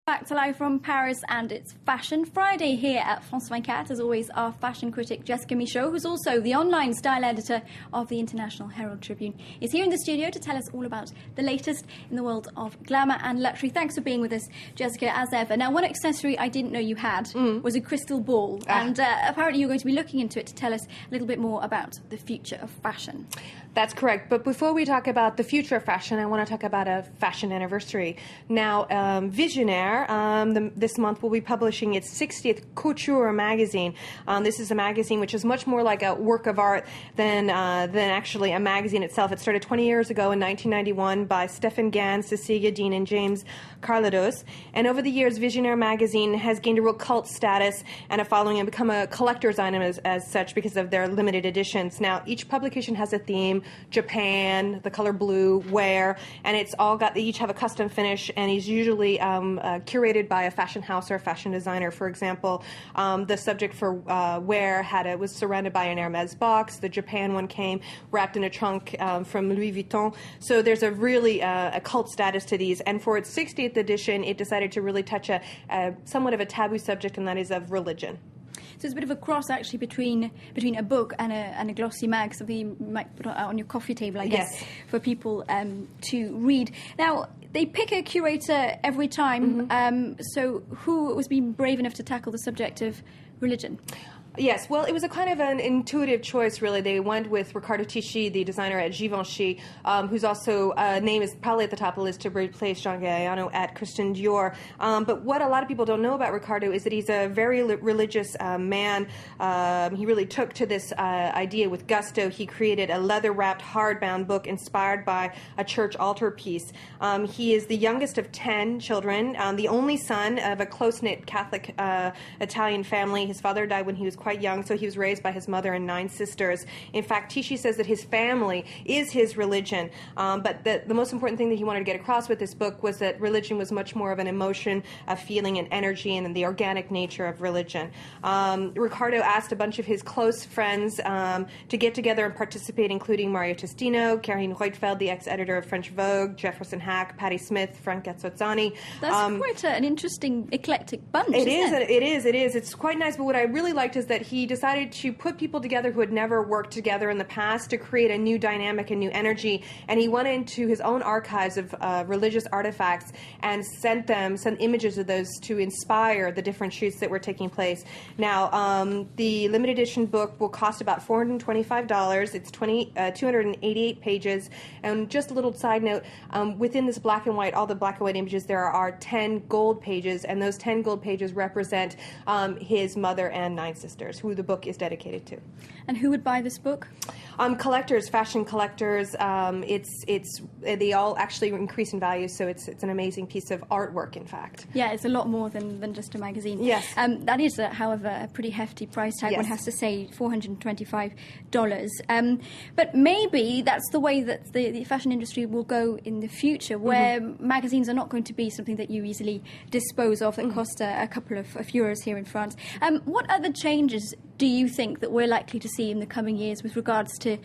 Back to live from Paris, and it's Fashion Friday here at France 24. As always, our fashion critic Jessica Michaud, who's also the online style editor of the International Herald Tribune, is here in the studio to tell us all about the latest in the world of glamour and luxury. Thanks for being with us, Jessica, as ever. Now, one accessory I didn't know you had was a crystal ball, and apparently you're going to be looking into it to tell us a little bit more about the future of fashion. That's correct. But before we talk about the future of fashion, I want to talk about a fashion anniversary. Now, Visionnaire, this month, will be publishing its 60th Couture magazine. This is a magazine which is much more like a work of art than actually a magazine itself. It started 20 years ago in 1991 by Stefan Gans, Cecilia Dean, and James Carlados. And over the years, Visionnaire magazine has gained a real cult status and a following and become a collector's item as such because of their limited editions. Now, each publication has a theme: Japan, the color blue, wear, and they each have a custom finish, and is usually curated by a fashion house or a fashion designer. For example, the subject for wear was surrounded by an Hermes box. The Japan one came wrapped in a trunk from Louis Vuitton. So there's a really a cult status to these. And for its 60th edition, it decided to really touch a somewhat of a taboo subject, and that is of religion. So it's a bit of a cross, actually, between a book and a glossy mag, something you might put on your coffee table, I guess, for people to read. Now, they pick a curator every time. So who was being brave enough to tackle the subject of religion? Yes, well, it was a kind of an intuitive choice, really. They went with Riccardo Tisci, the designer at Givenchy, whose also name is probably at the top of the list to replace John Galliano at Christian Dior. But what a lot of people don't know about Riccardo is that he's a very religious man. He really took to this idea with gusto. He created a leather-wrapped, hardbound book inspired by a church altarpiece. He is the youngest of 10 children, the only son of a close-knit Catholic Italian family. His father died when he was quite young, so he was raised by his mother and 9 sisters. In fact, Tisci says that his family is his religion, but the most important thing that he wanted to get across with this book was that religion was much more of an emotion, a feeling, and energy, and the organic nature of religion. Riccardo asked a bunch of his close friends to get together and participate, including Mario Testino, Karine Reutefeldt, the ex-editor of French Vogue, Jefferson Hack, Patti Smith, Frank Gazzozzani. That's quite an interesting, eclectic bunch, It is. It's quite nice, but what I really liked is that he decided to put people together who had never worked together in the past to create a new dynamic and new energy, and he went into his own archives of religious artifacts and sent images of those to inspire the different shoots that were taking place. Now, the limited edition book will cost about $425. It's 288 pages, and just a little side note, within this black and white, all the black and white images, there are 10 gold pages, and those 10 gold pages represent his mother and 9 sisters, who the book is dedicated to. And who would buy this book? Collectors, fashion collectors. They all actually increase in value, so it's an amazing piece of artwork, in fact. Yeah, it's a lot more than just a magazine. Yes. That is, however, a pretty hefty price tag. Yes. One has to say $425. But maybe that's the way that the fashion industry will go in the future, where magazines are not going to be something that you easily dispose of that cost a couple of euros here in France. What other changes do you think that we're likely to see in the coming years with regards to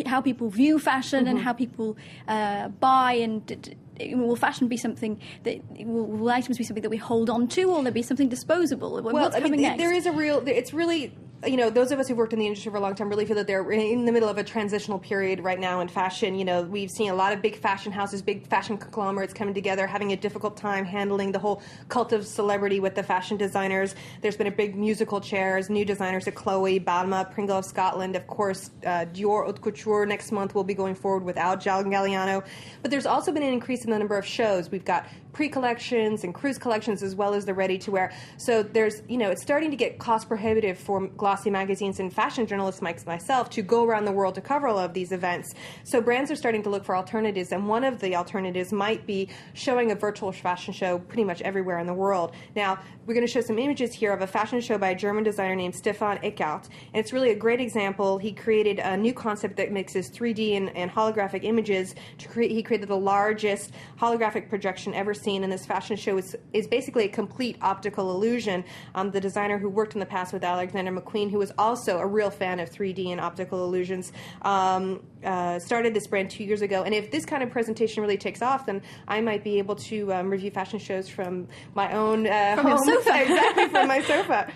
how people view fashion and how people buy? And will fashion be something that will items be something that we hold on to, or will there be something disposable? What's coming next? There is it's really, those of us who've worked in the industry for a long time really feel that they're in the middle of a transitional period right now in fashion. We've seen a lot of big fashion houses, big fashion conglomerates coming together, having a difficult time handling the whole cult of celebrity with the fashion designers. There's been a big musical chairs, new designers at Chloe, Balmain, Pringle of Scotland, of course, Dior Haute Couture next month will be going forward without John Galliano. But there's also been an increase in the number of shows. We've got pre-collections and cruise collections as well as the ready-to-wear. So there's, it's starting to get cost prohibitive for glossy magazines and fashion journalists like myself to go around the world to cover all of these events. So brands are starting to look for alternatives, and one of the alternatives might be showing a virtual fashion show pretty much everywhere in the world. Now, we're going to show some images here of a fashion show by a German designer named Stefan Eckart, and it's really a great example. He created a new concept that mixes 3D and holographic images. He created the largest holographic projection ever seen, and this fashion show is basically a complete optical illusion. The designer who worked in the past with Alexander McQueen Queen, who was also a real fan of 3D and optical illusions, started this brand 2 years ago. And if this kind of presentation really takes off, then I might be able to review fashion shows from my own from your home. sofa. Exactly, from my sofa.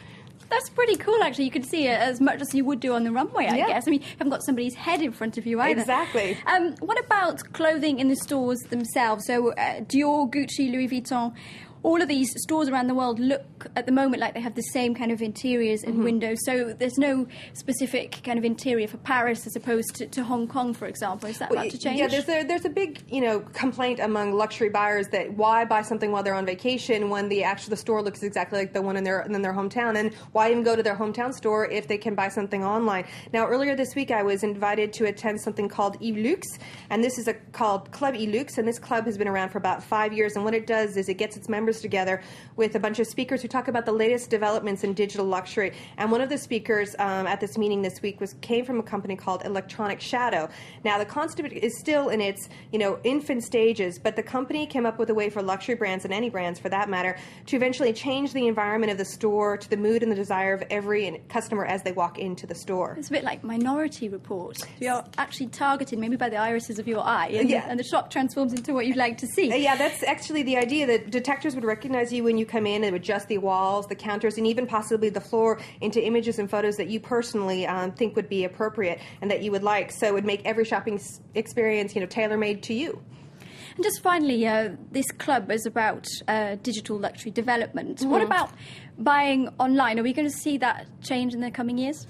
That's pretty cool, actually. You can see it as much as you would do on the runway, I Yeah. guess. I mean, you haven't got somebody's head in front of you either. Exactly. What about clothing in the stores themselves? So Dior, Gucci, Louis Vuitton, all of these stores around the world look at the moment like they have the same kind of interiors and windows. So there's no specific kind of interior for Paris as opposed to Hong Kong, for example. Is that about to change? Yeah, there's a big complaint among luxury buyers that why buy something while they're on vacation when the store looks exactly like the one in their hometown, and why even go to their hometown store if they can buy something online. Now, earlier this week I was invited to attend something called e-Luxe, and this is called Club e-Luxe, and this club has been around for about 5 years, and what it does is it gets its members together with a bunch of speakers who talk about the latest developments in digital luxury. And one of the speakers at this meeting this week came from a company called Electronic Shadow. Now, the concept is still in its infant stages, but the company came up with a way for luxury brands, and any brands for that matter, to eventually change the environment of the store to the mood and the desire of every customer as they walk into the store. It's a bit like Minority Report. You're actually targeted maybe by the irises of your eye, and the shop transforms into what you'd like to see. Yeah, that's actually the idea, that detectives would recognize you when you come in and would adjust the walls, the counters, and even possibly the floor into images and photos that you personally think would be appropriate and that you would like. So it would make every shopping experience, tailor-made to you. And just finally, this club is about digital luxury development. What about buying online? Are we going to see that change in the coming years?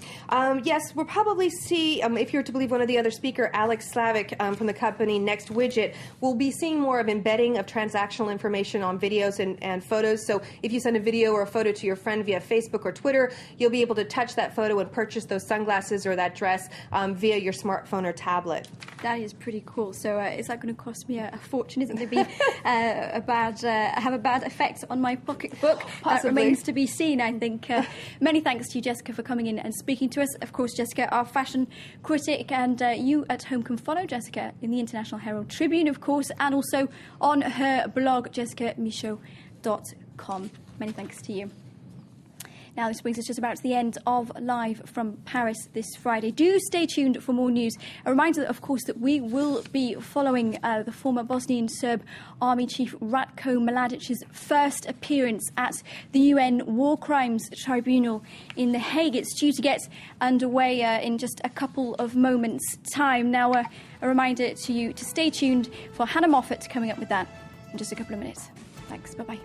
Yes, we'll probably see, if you're to believe one of the other speaker, Alex Slavic from the company Next Widget, we'll be seeing more of embedding of transactional information on videos and photos. So if you send a video or a photo to your friend via Facebook or Twitter, you'll be able to touch that photo and purchase those sunglasses or that dress via your smartphone or tablet. That is pretty cool. So is that going to cost me a fortune? Isn't it going to be have a bad effect on my pocketbook? Possibly. That remains to be seen, I think. Many thanks to you, Jessica, for coming in and speaking to us. Of course, Jessica, our fashion critic, and you at home can follow Jessica in the International Herald Tribune, of course, and also on her blog, jessicamichaud.com. Many thanks to you. Now, this brings us just about to the end of Live from Paris this Friday. Do stay tuned for more news. A reminder, of course, that we will be following the former Bosnian Serb Army Chief Ratko Mladic's first appearance at the UN War Crimes Tribunal in The Hague. It's due to get underway in just a couple of moments' time. Now, a reminder to you to stay tuned for Hannah Moffat coming up with that in just a couple of minutes. Thanks. Bye-bye.